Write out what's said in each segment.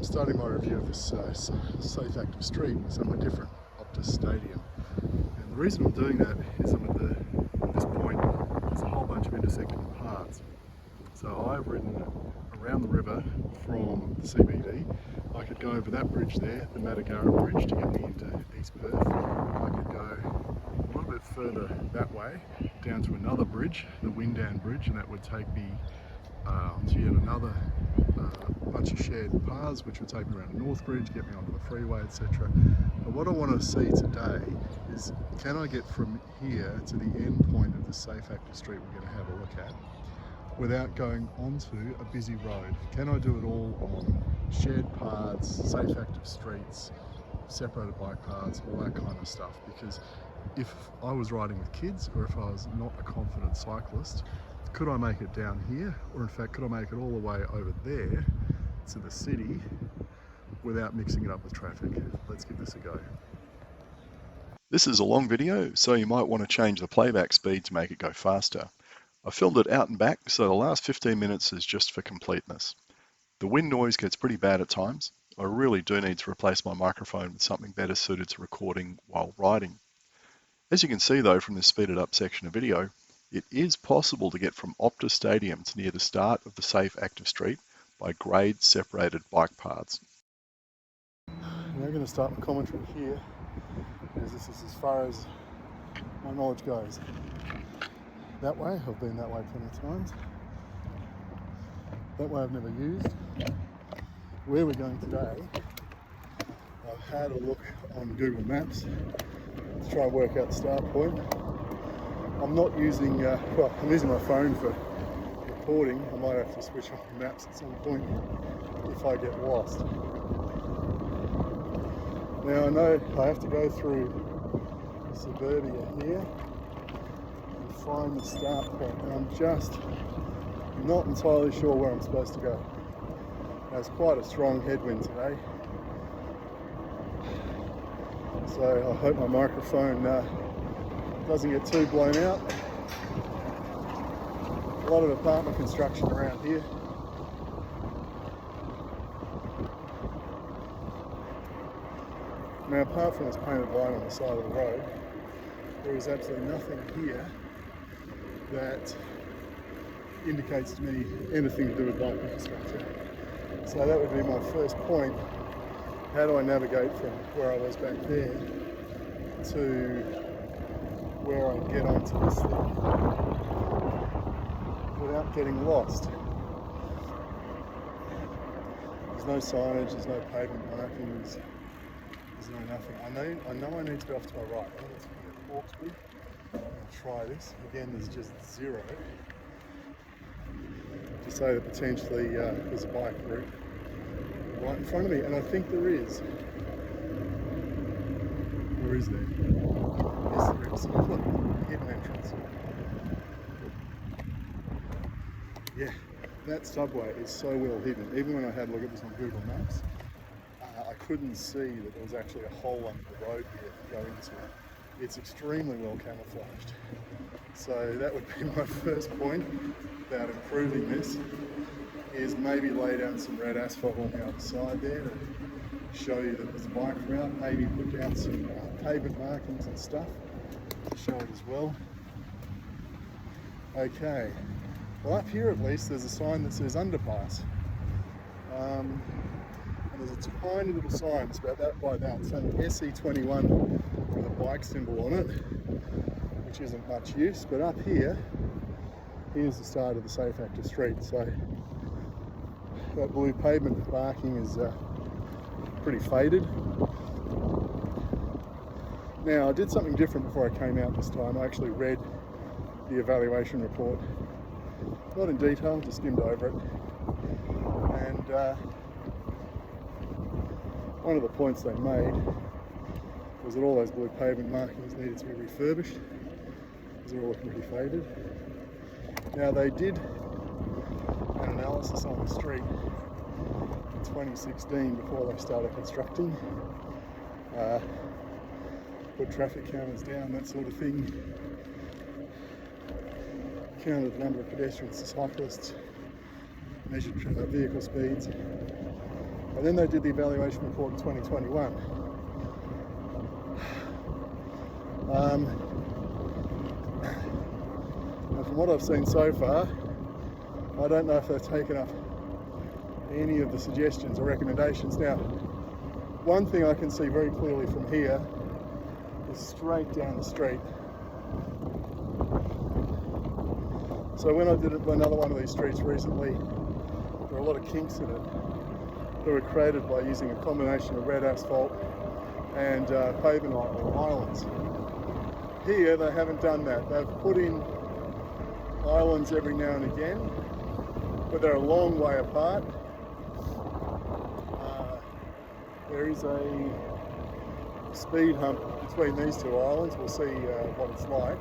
I'm starting my review of this safe active street somewhere different, Optus Stadium. And the reason I'm doing that is at this point there's a whole bunch of intersecting paths. So I've ridden around the river from the CBD. I could go over that bridge there, the Matagara Bridge, to get me into East Perth. I could go a little bit further that way, down to another bridge, the Windan Bridge, and that would take me onto yet another bunch of shared paths, which would take me around the North Bridge, get me onto the freeway, etc. But what I want to see today is, can I get from here to the end point of the safe active street we're going to have a look at without going onto a busy road? Can I do it all on shared paths, safe active streets, separated bike paths, all that kind of stuff? Because if I was riding with kids, or if I was not a confident cyclist, could I make it down here, or in fact could I make it all the way over there to the city without mixing it up with traffic? Let's give this a go. This is a long video, so you might want to change the playback speed to make it go faster. I filmed it out and back, so the last 15 minutes is just for completeness. The wind noise gets pretty bad at times. I really do need to replace my microphone with something better suited to recording while riding. As you can see though from this speeded up section of video, it is possible to get from Optus Stadium to near the start of the safe active street by grade separated bike paths. Now I'm going to start my commentary here, as this is as far as my knowledge goes. That way, I've been that way plenty of times. That way I've never used. Where we're going today, I've had a look on Google Maps to try and work out the start point. I'm not using, I'm using my phone for recording. I might have to switch on maps at some point if I get lost. Now I know I have to go through suburbia here and find the start point, and I'm just not entirely sure where I'm supposed to go. There's quite a strong headwind today, so I hope my microphone doesn't get too blown out. A lot of apartment construction around here. Now, apart from this painted line on the side of the road, there is absolutely nothing here that indicates to me anything to do with bike infrastructure. So that would be my first point. How do I navigate from where I was back there to where I get onto this thing without getting lost? There's no signage, there's no pavement markings, there's no nothing. I know I need to go off to my right. Let's go to Hawkesbury and try this. Again, there's just zero to say that potentially there's a bike route right in front of me, and I think there is. Where is there? Yes, there is. Look, hidden entrance. Yeah, that subway is so well hidden. Even when I had a look at this on Google Maps, I couldn't see that there was actually a hole under the road here to go into. It's extremely well camouflaged. So that would be my first point about improving this, is maybe lay down some red asphalt on the other side there to show you that there's a bike route, maybe put down some pavement markings and stuff to show it as well. Okay, well up here at least there's a sign that says underpass. And there's a tiny little sign, it's about that by that, it's only SE21 with a bike symbol on it, which isn't much use, but up here, here's the start of the safe active street. So that blue pavement marking is pretty faded. Now I did something different before I came out this time. I actually read the evaluation report, not in detail, just skimmed over it, and one of the points they made was that all those blue pavement markings needed to be refurbished because they're all looking pretty faded. Now they did an analysis on the street in 2016 before they started constructing, put traffic counters down, that sort of thing, counted the number of pedestrians and cyclists, measured vehicle speeds, And then they did the evaluation report in 2021. And from what I've seen so far, I don't know if they've taken up any of the suggestions or recommendations. Now, one thing I can see very clearly from here is straight down the street. So when I did another one of these streets recently, there were a lot of kinks in it that were created by using a combination of red asphalt and pavement islands. Here they haven't done that. They've put in islands every now and again, but they're a long way apart. There is a speed hump between these two islands. We'll see what it's like.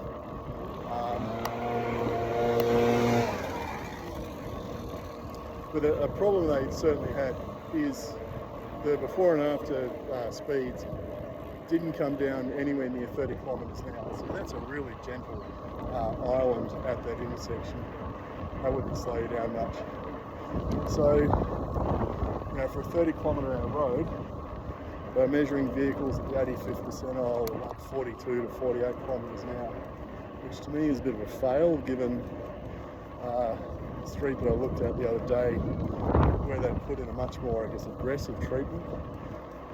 But a problem they certainly had is the before and after speeds didn't come down anywhere near 30 kilometres an hour. So that's a really gentle island at that intersection. I wouldn't slow you down much. So, you know, for a 30 kilometre hour road, they're measuring vehicles at the 85th percentile, like 42 to 48 kilometres an hour, which to me is a bit of a fail given the street that I looked at the other day, where they put in a much more, I guess, aggressive treatment.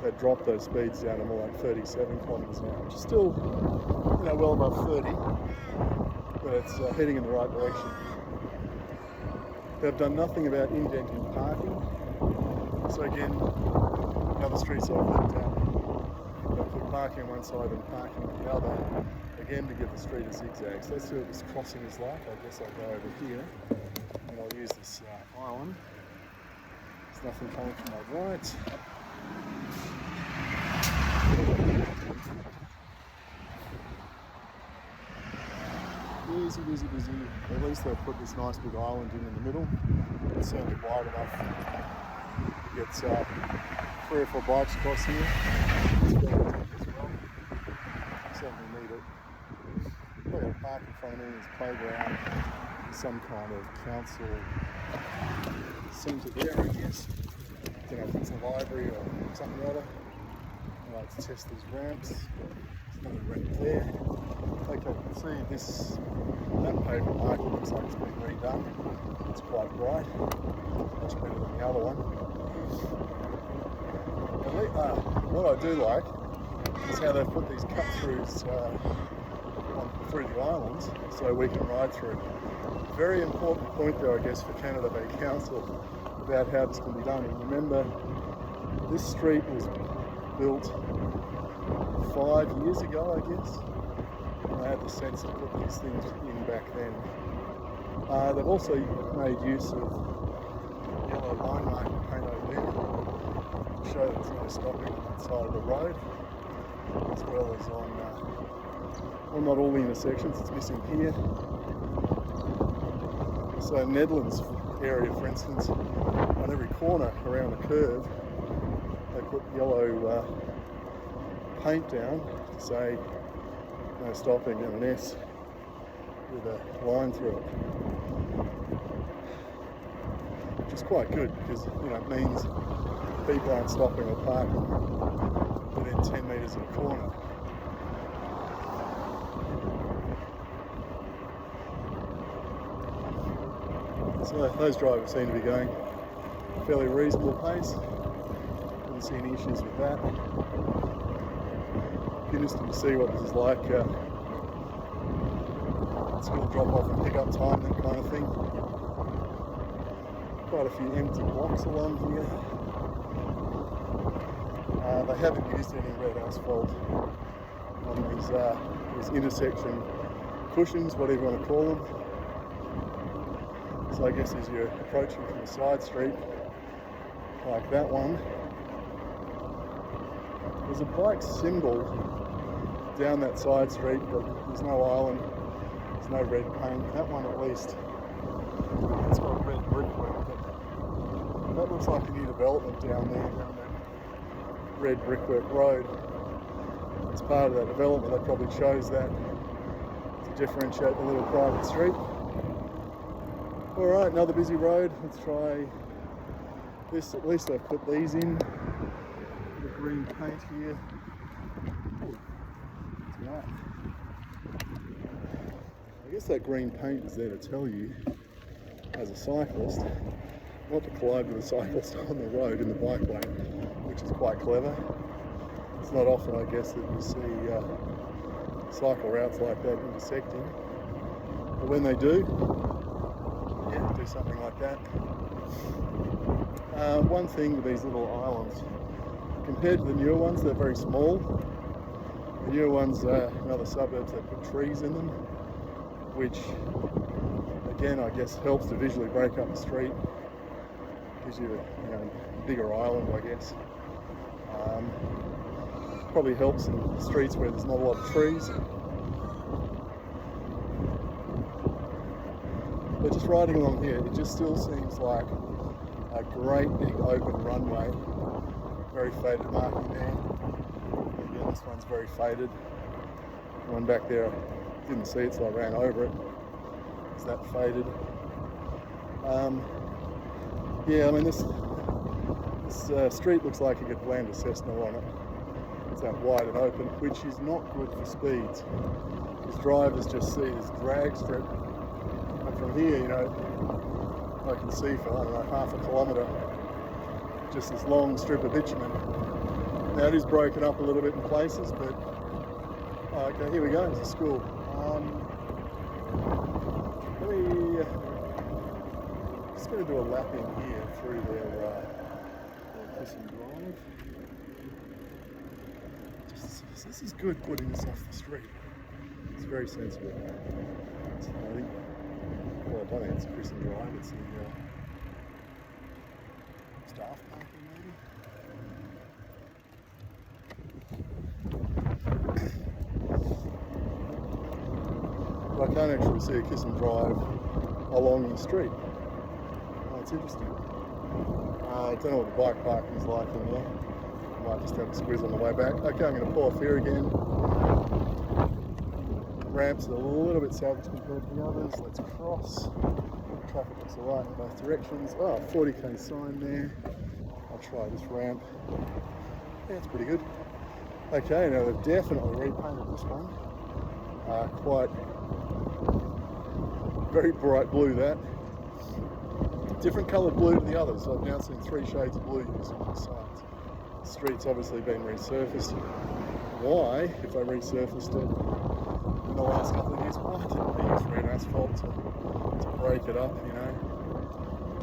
They dropped those speeds down to more like 37 kilometres an hour, which is still, you know, well above 30, but it's heading in the right direction. They've done nothing about indenting parking. So again, the other streets I've looked at, they've put parking on one side and parking on the other, again to give the street a zigzag. So let's see what this crossing is like. I guess I'll go over here and I'll use this island. There's nothing coming from my right. Busy, busy, busy. At least they've put this nice big island in the middle. It's certainly wide enough to get 3 or 4 bikes across here. It's well as well. Certainly need it. I've got a park in front of me, there's a playground, some kind of council centre there, I guess. I don't know if it's a library or something or other. I like to test these ramps. There's another ramp there. Okay, you can see that pavement marking looks like it's been redone. It's quite bright, much better than the other one. What I do like is how they've put these cut-throughs through the islands so we can ride through. Very important point though, I guess, for Canada Bay Council about how this can be done. And remember, this street was built 5 years ago, I guess. And they had the sense to put these things in back then. They've also made use of yellow line marking paint over there to show that there's no stopping on that side of the road, as well as on, well, not all the intersections, it's missing here. So Nedlands area, for instance, on every corner around the curve, they put yellow paint down to say no stopping and an S with a line through it, which is quite good because, you know, it means people aren't stopping or parking within 10 metres of a corner. So those drivers seem to be going a fairly reasonable pace. Didn't see any issues with that. Interesting to see what this is like. School drop off and pick up time, that kind of thing. Quite a few empty blocks along here. They haven't used any red asphalt on these intersection cushions, whatever you want to call them. So I guess as you're approaching from the side street, like that one, there's a bike symbol down that side street, but there's no island, there's no red paint. That one at least, it's got red brickwork, but that looks like a new development down there, down that red brickwork road. As part of that development, they probably chose that to differentiate the little private street. Alright, another busy road. Let's try This, at least I've put these in. The green paint here. What's that? I guess that green paint is there to tell you, as a cyclist, not to collide with a cyclist on the road in the bike lane, which is quite clever. It's not often, I guess, that you see cycle routes like that intersecting. But when they do, yeah, do something like that. One thing with these little islands, compared to the newer ones, they're very small. The newer ones, in other suburbs, they put trees in them, which again, I guess, helps to visually break up the street. Gives you a bigger island, I guess. Probably helps in streets where there's not a lot of trees. But just riding along here, it just still seems like a great big open runway. Very faded marking there. Again, this one's very faded. The one back there, I didn't see it, so I ran over it. Is that faded? Yeah, I mean this street looks like you could land a Cessna on it. It's that wide and open, which is not good for speeds. Because drivers just see this drag strip, and from here, I can see for, I don't know, half a kilometre, just this long strip of bitumen. Now it is broken up a little bit in places, but okay, here we go. It's a school. Just going to do a lap in here through their Christian drive. This is good putting this off the street. It's very sensible. I think, well, I don't think it's a Christian drive. It's the staff parking maybe. But I can't actually see a kiss and drive along the street. It's interesting. I don't know what the bike parking is like in there. I might just have a squeeze on the way back. Okay, I'm going to pull off here again. Ramps are a little bit savage compared to the others. Let's cross. Traffic looks alright in both directions. Oh, 40k sign there. I'll try this ramp. Yeah, it's pretty good. Okay, now they've definitely repainted this one. Quite very bright blue, that. Different coloured blue to the others. I've now seen 3 shades of blue used on the sides. The street's obviously been resurfaced. Why, if they resurfaced it in the last couple of years, why didn't they use red asphalt to break it up,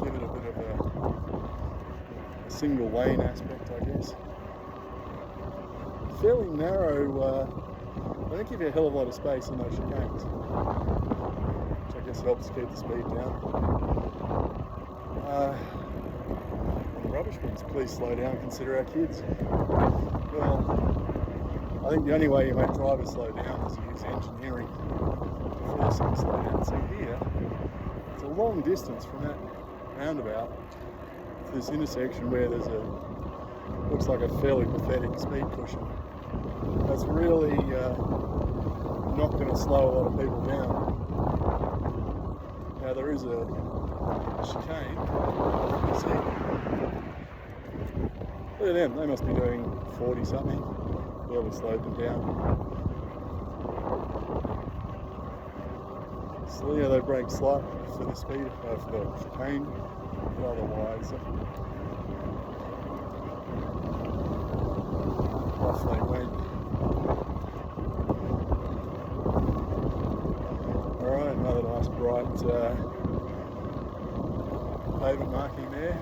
give it a bit of a single lane aspect, I guess. Fairly narrow, they don't give you a hell of a lot of space in those chicanes, which I guess helps keep the speed down. The rubbish bins, please slow down, consider our kids. Well, I think the only way you make drivers slow down is you use engineering to force them to slow down. So here, it's a long distance from that roundabout to this intersection where there's looks like a fairly pathetic speed cushion. That's really not going to slow a lot of people down. Now there is a chicane, you see. Look at them, they must be doing 40 something. Barely slowed them down. So yeah, they brake slightly for the speed, for the chicane, but otherwise off they went. Alright, another nice bright pavement marking there.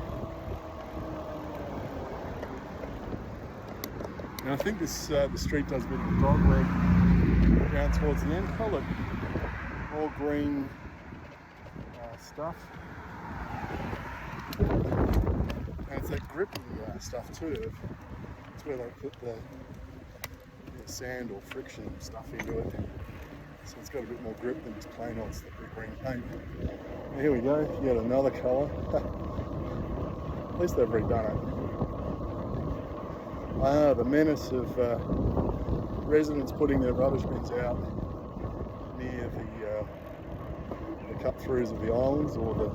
Now I think this the street does a bit of a dog leg down towards the end. Oh look, more green stuff. And it's that gripping stuff too. It's where they put the sand or friction stuff into it. So it's got a bit more grip than just plain old slippery green paint. And here we go, yet another colour. At least they've redone it. The menace of residents putting their rubbish bins out near the cut-throughs of the islands or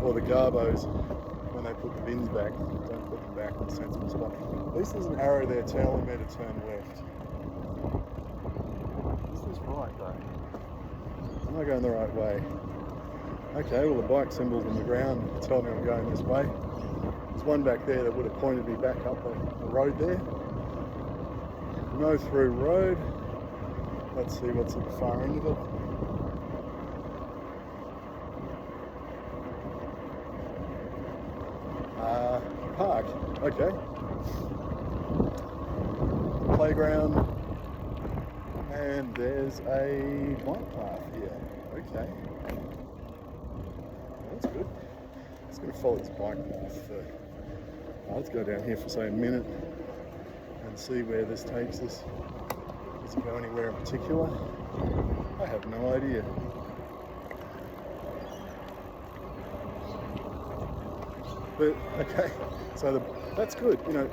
or the garbos, when they put the bins back, don't put them back in a sensible spot. At least there's an arrow there telling me to turn left. This is right though. Am I going the right way? Okay, well the bike symbols on the ground tell me I'm going this way. There's one back there that would have pointed me back up the road there. No through road. Let's see what's at the far end of it. Park, okay. Playground, and there's a bike path here, okay. That's good. It's going to follow this bike path for, let's go down here for say a minute and see where this takes us. Does it go anywhere in particular? I have no idea. But okay, so that's good. You know,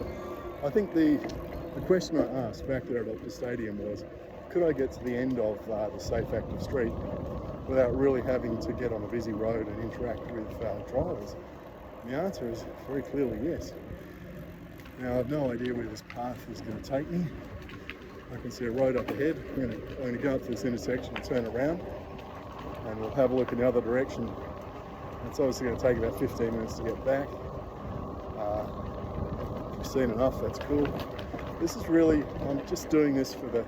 I think the question I asked back there at Optus Stadium was, could I get to the end of the safe active street without really having to get on a busy road and interact with drivers? And the answer is very clearly yes. Now I have no idea where this path is going to take me. I can see a road up ahead. I'm going to go up to this intersection and turn around, and we'll have a look in the other direction. It's obviously going to take about 15 minutes to get back. If you've seen enough, that's cool. This is really, I'm just doing this for the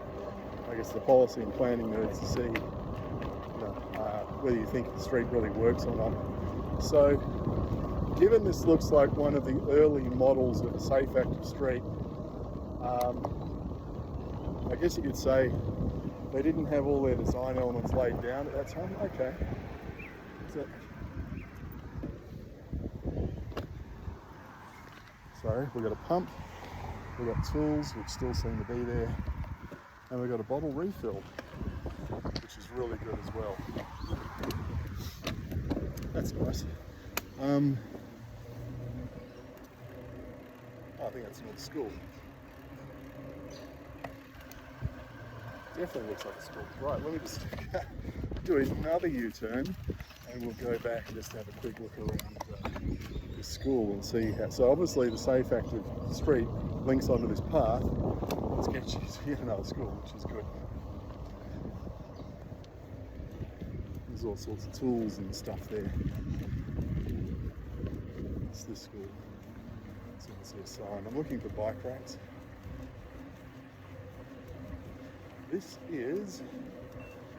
policy and planning nerds to see whether you think the street really works or not. So, given this looks like one of the early models of a safe active street, I guess you could say they didn't have all their design elements laid down at that time. Okay. So we've got a pump, we've got tools which still seem to be there, and we've got a bottle refill, which is really good as well. That's nice. I think that's another school. Definitely looks like a school. Right, let me just do another U-turn and we'll go back and just have a quick look around the school and see how. So obviously the safe active street links onto this path. Let's get you to yet another school, which is good. There's all sorts of tools and stuff there. It's this school. So you can see a sign. I'm looking for bike racks. This is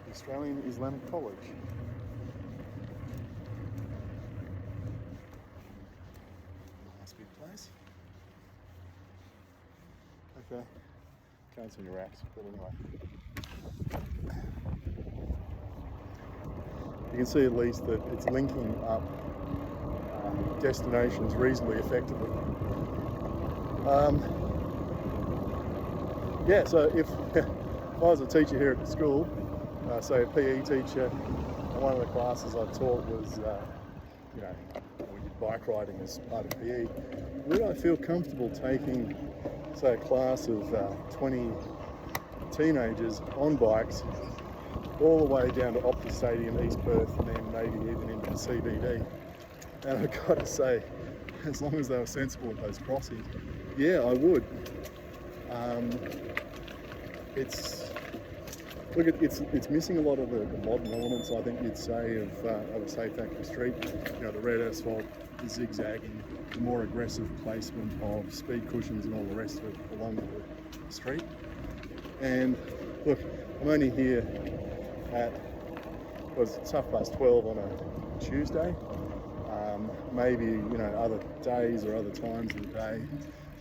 the Australian Islamic College. Nice big place. Okay, can't see any racks, but anyway. You can see at least that it's linking up destinations reasonably effectively. Yeah, so if I was a teacher here at the school, say a PE teacher, and one of the classes I taught was, we did bike riding as part of PE, would I feel comfortable taking, say, a class of 20 teenagers on bikes all the way down to Optus Stadium, East Perth, and then maybe even into the CBD? And I've got to say, as long as they were sensible at those crossings, yeah, I would. It's missing a lot of the modern elements, I think you'd say, of a safe active street. You know, the red asphalt, the zigzagging, the more aggressive placement of speed cushions and all the rest of it along the street. And look, I'm only here it's 12:30 on a Tuesday. Maybe, other days or other times of the day,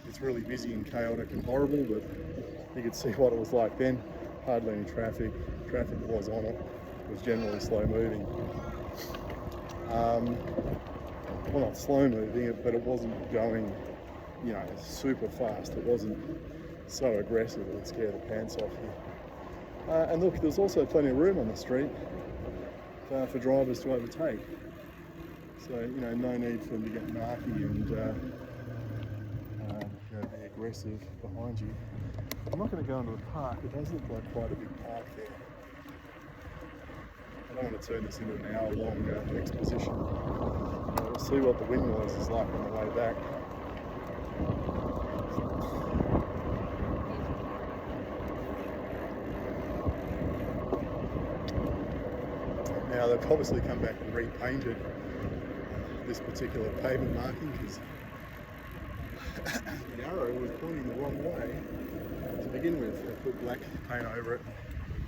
it's really busy and chaotic and horrible, but you could see what it was like then. Hardly any traffic. Traffic was on it. It was generally slow moving. Well, not slow moving, but it wasn't going, super fast. It wasn't so aggressive that it scared the pants off you. And look, there's also plenty of room on the street for drivers to overtake. So, no need for them to get narky and be aggressive behind you. I'm not going to go into the park. It does look like quite a big park there. I don't want to turn this into an hour-long exposition. We'll see what the wind noise is like on the way back. Now they've obviously come back and repainted this particular pavement marking because the arrow was pointing the wrong way to begin with. They put black paint over it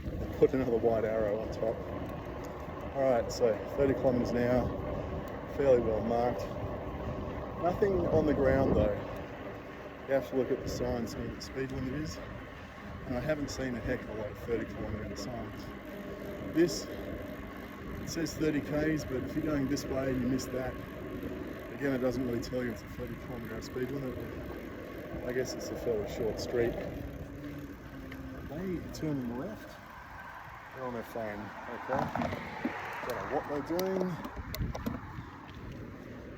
and put another white arrow on top. Alright, so 30 kilometres an hour, fairly well marked. Nothing on the ground though. You have to look at the signs, see what the speed limit is. And I haven't seen a heck of a lot of 30 kilometre signs. This, it says 30 k's, but if you're going this way and you miss that, again it doesn't really tell you it's a 30 kilometre speed limit. I guess it's a fairly short street. They turning left. They're on their phone, okay. Don't know what they're doing.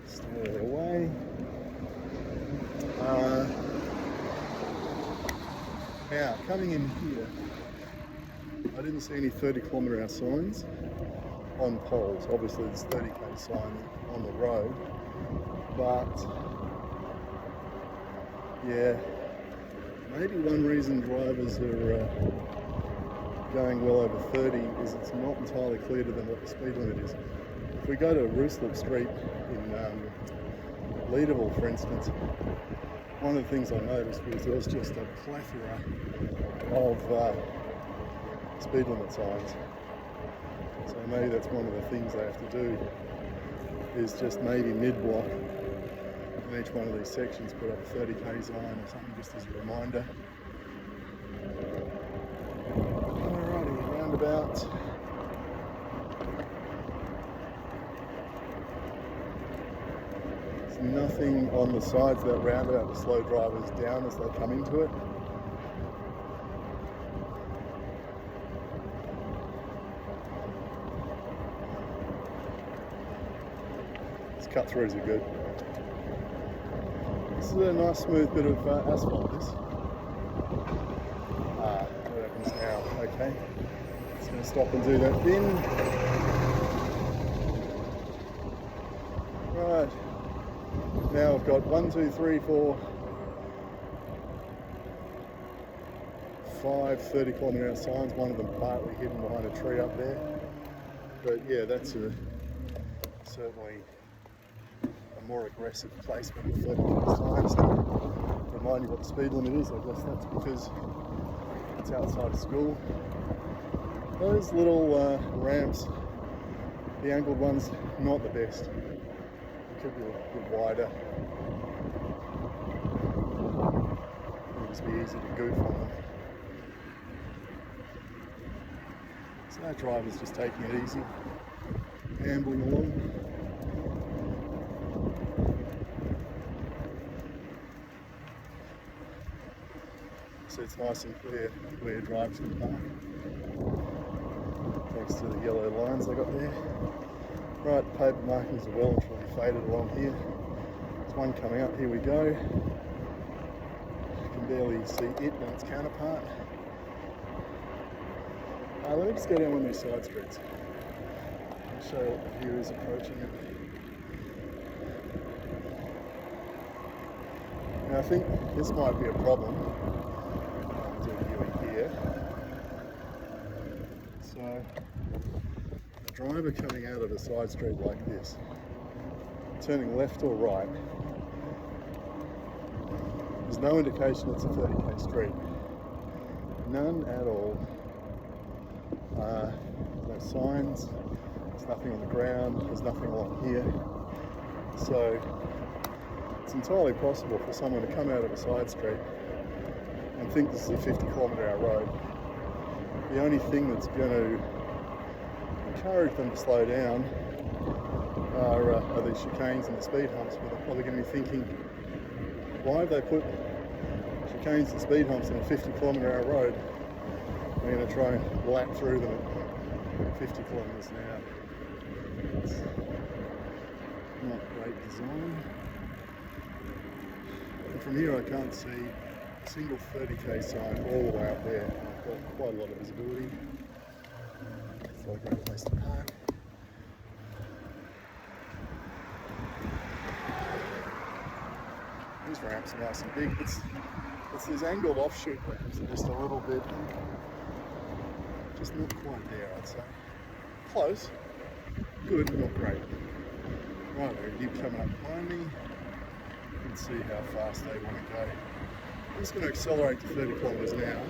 Stay away. Now, coming in here, I didn't see any 30 kilometre hour signs on poles. Obviously there's 30k sign on the road, but yeah, maybe one reason drivers are going well over 30 is it's not entirely clear to them what the speed limit is. If we go to Ruislip Street in Leederville, for instance, one of the things I noticed was there was just a plethora of speed limit signs. So maybe that's one of the things they have to do, is just maybe mid-block in each one of these sections put up a 30k sign or something just as a reminder. Alrighty, roundabout. There's nothing on the sides of that roundabout to slow drivers down as they come into it. Cut-throughs are good. This is a nice smooth bit of asphalt, this. What happens now? Okay. Just going to stop and do that bin. Right. Now I've got 1, 2, 3, 4, 5 30 kilometre hour signs, one of them partly hidden behind a tree up there. But yeah, that's certainly a more aggressive placement of 30 signs to remind you what the speed limit is. I guess that's because it's outside of school. Those little ramps, the angled ones, not the best. It could be a bit wider. It would just be easy to goof on them. So that driver's just taking it easy, ambling along. So it's nice and clear where drivers can park, thanks to the yellow lines they got there. Right, paper markings are well and truly faded along here. There's one coming up, here we go. You can barely see it and its counterpart. Let me just go down one of these side streets and show what the view is approaching it. Now I think this might be a problem. So, a driver coming out of a side street like this, turning left or right, there's no indication it's a 30k street. None at all. No signs, there's nothing on the ground, there's nothing along here. So, it's entirely possible for someone to come out of a side street and think this is a 50 kilometre hour road. The only thing that's going to encourage them to slow down are these chicanes and the speed humps, where they're probably going to be thinking, why have they put chicanes and speed humps on a 50 kilometre hour road? We're going to try and lap through them at 50 kilometres an hour. It's not great design. And from here I can't see a single 30k sign all the way up there. I've got quite a lot of visibility. It's like a great place to park. ramps are nice and big. It's these angled offshoot ramps are just a little bit, just not quite there, I'd say. Close, good, not great. Right, there, you coming up behind me. You can see how fast they want to go. I'm just going to accelerate to 30 kilometres an hour.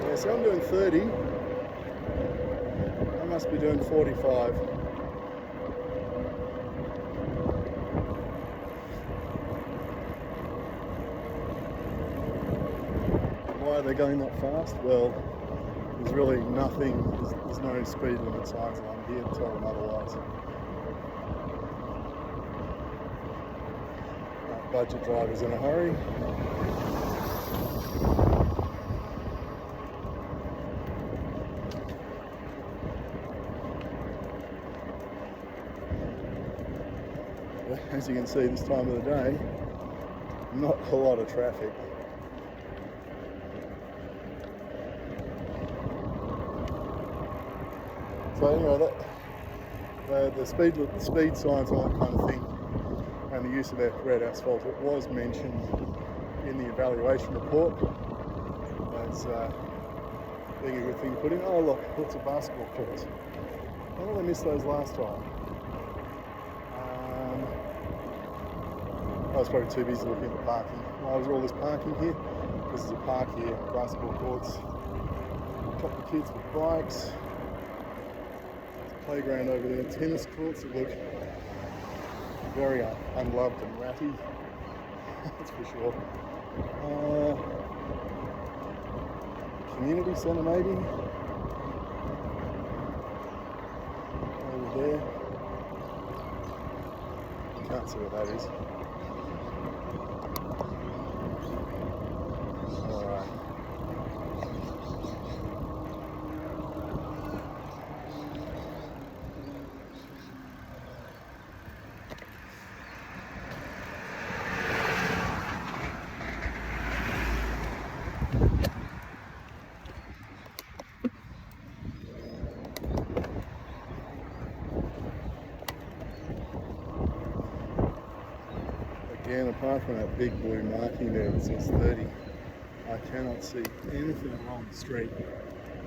Yeah, so I'm doing 30. I must be doing 45. Why are they going that fast? Well, there's really nothing, there's no speed limit signs along here to tell them otherwise. Budget drivers in a hurry. As you can see, this time of the day, not a lot of traffic. So anyway, the speed signs and all that kind of thing, and the use of that red asphalt, it was mentioned in the evaluation report as being a good thing to put in. Oh look, lots of basketball courts. How did I miss those last time? I was probably too busy looking at the parking. Why was all this parking here? Because there's a park here, basketball courts, a couple of kids with bikes, there's a playground over there, tennis courts that look very unloved and ratty, that's for sure. Community centre maybe, over there. Can't see what that is. Alright. Again, apart from that big blue marking there that says 30, I cannot see anything along the street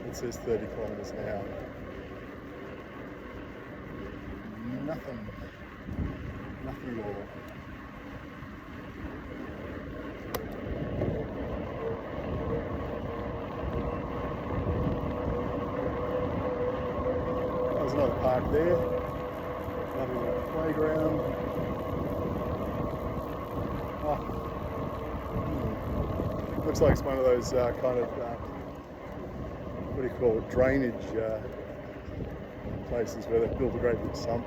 that says 30 kilometres an hour. Nothing. Nothing at all. There's another park there. Another little playground. Looks like it's one of those kind of, what do you call it, drainage places where they've built a great big sump,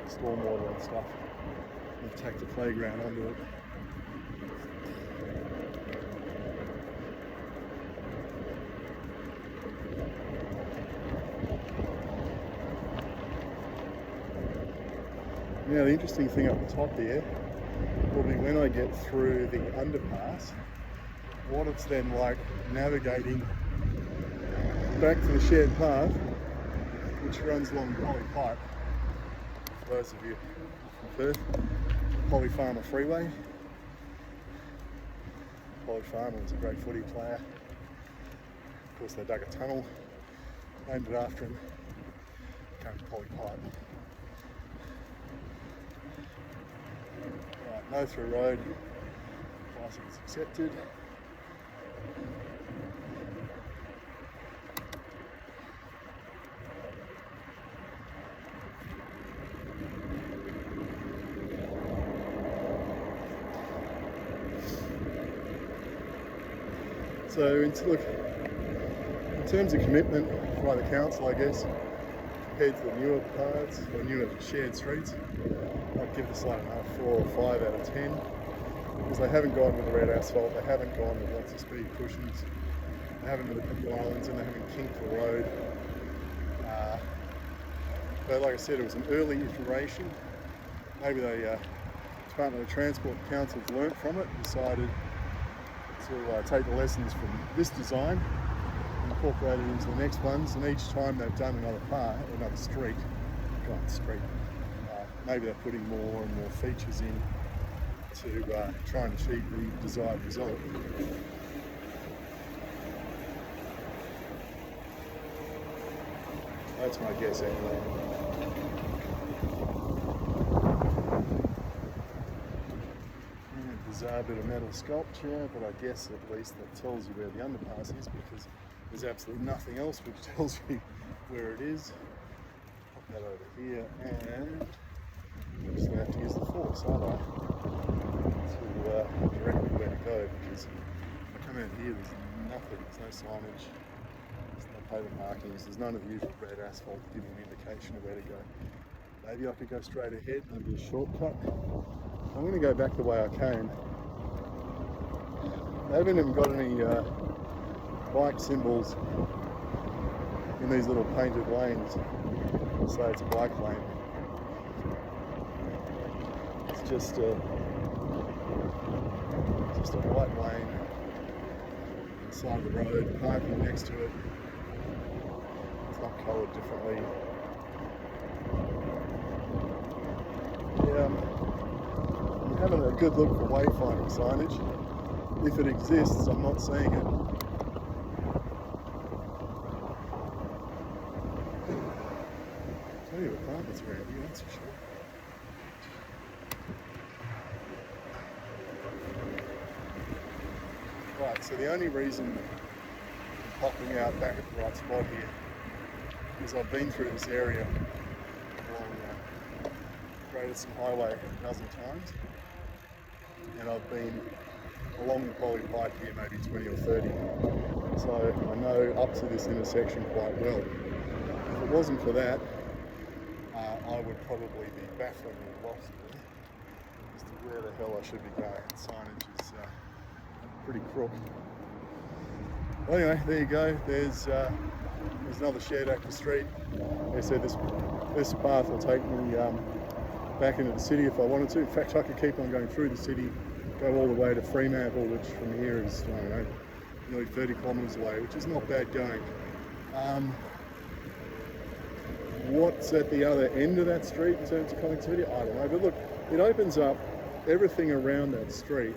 stormwater and stuff, and tacked the playground onto it. Now the interesting thing up the top here will be when I get through the underpass, what it's then like navigating back to the shared path which runs along Polly Pipe. For those of you from Perth, Polly Farmer Freeway. Polly Farmer was a great footy player. Of course they dug a tunnel, named it after him, came to Polly Pipe. Right, no through road, bicycles accepted. So in terms of commitment by the council, I guess, compared to the newer paths or newer shared streets, I'd give this like a 4 or 5 out of 10. Because they haven't gone with the red asphalt, they haven't gone with lots of speed cushions, they haven't really put the islands in, they haven't kinked the road. But like I said, it was an early iteration. Maybe the Department of Transport Council's learnt from it, decided to take the lessons from this design and incorporate it into the next ones, and each time they've done another part, another street, maybe they're putting more and more features in to try and achieve the desired result. That's my guess anyway. Bizarre bit of metal sculpture, but I guess at least that tells you where the underpass is, because there's absolutely nothing else which tells you where it is. Pop that over here, and I'm just going to have to use the force, aren't I, to direct me where to go, because when I come out here there's nothing, there's no signage, there's no pavement markings, there's none of the usual red asphalt giving an indication of where to go. Maybe I could go straight ahead, maybe a shortcut. I'm going to go back the way I came. They haven't even got any bike symbols in these little painted lanes, so it's a bike lane. It's just a white lane on the side of the road, parking next to it. It's not coloured differently. Yeah. Having a good look for wayfinding signage. If it exists, I'm not seeing it. Plenty of apartments around here, that's for sure. Right, so the only reason I'm popping out back at the right spot here is I've been through this area along Great Eastern Highway a dozen times. And I've been along the poly pike here maybe 20 or 30, so I know up to this intersection quite well. If it wasn't for that, I would probably be bafflingly lost as to where the hell I should be going. The signage is pretty crook. Well, anyway, there you go. There's another shared acre street. Like I said, this path will take me back into the city if I wanted to. In fact, I could keep on going through the city, go all the way to Fremantle, which from here is, I don't know, nearly 30 kilometres away, which is not bad going. What's at the other end of that street in terms of connectivity? I don't know, but look, it opens up everything around that street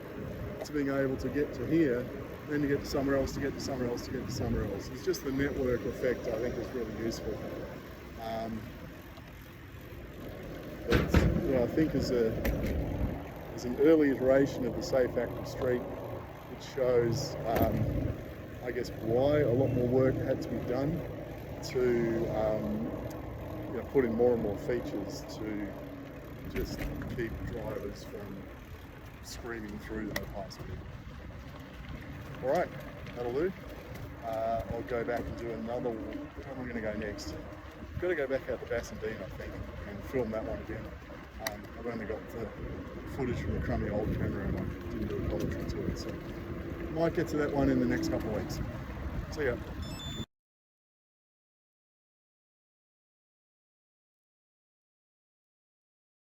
to being able to get to here, then to get to somewhere else, to get to somewhere else, to get to somewhere else. It's just the network effect I think is really useful. But yeah, I think as an early iteration of the Safe Active Street, it shows, I guess, why a lot more work had to be done to put in more and more features to just keep drivers from screaming through the no-pass speed. All right, that'll do. I'll go back and do another. Where am I going to go next? I've got to go back out to Bassendean, I think, and film that one again. I've only got the footage from the crummy old camera and I didn't do a commentary to it, so might get to that one in the next couple of weeks. See ya.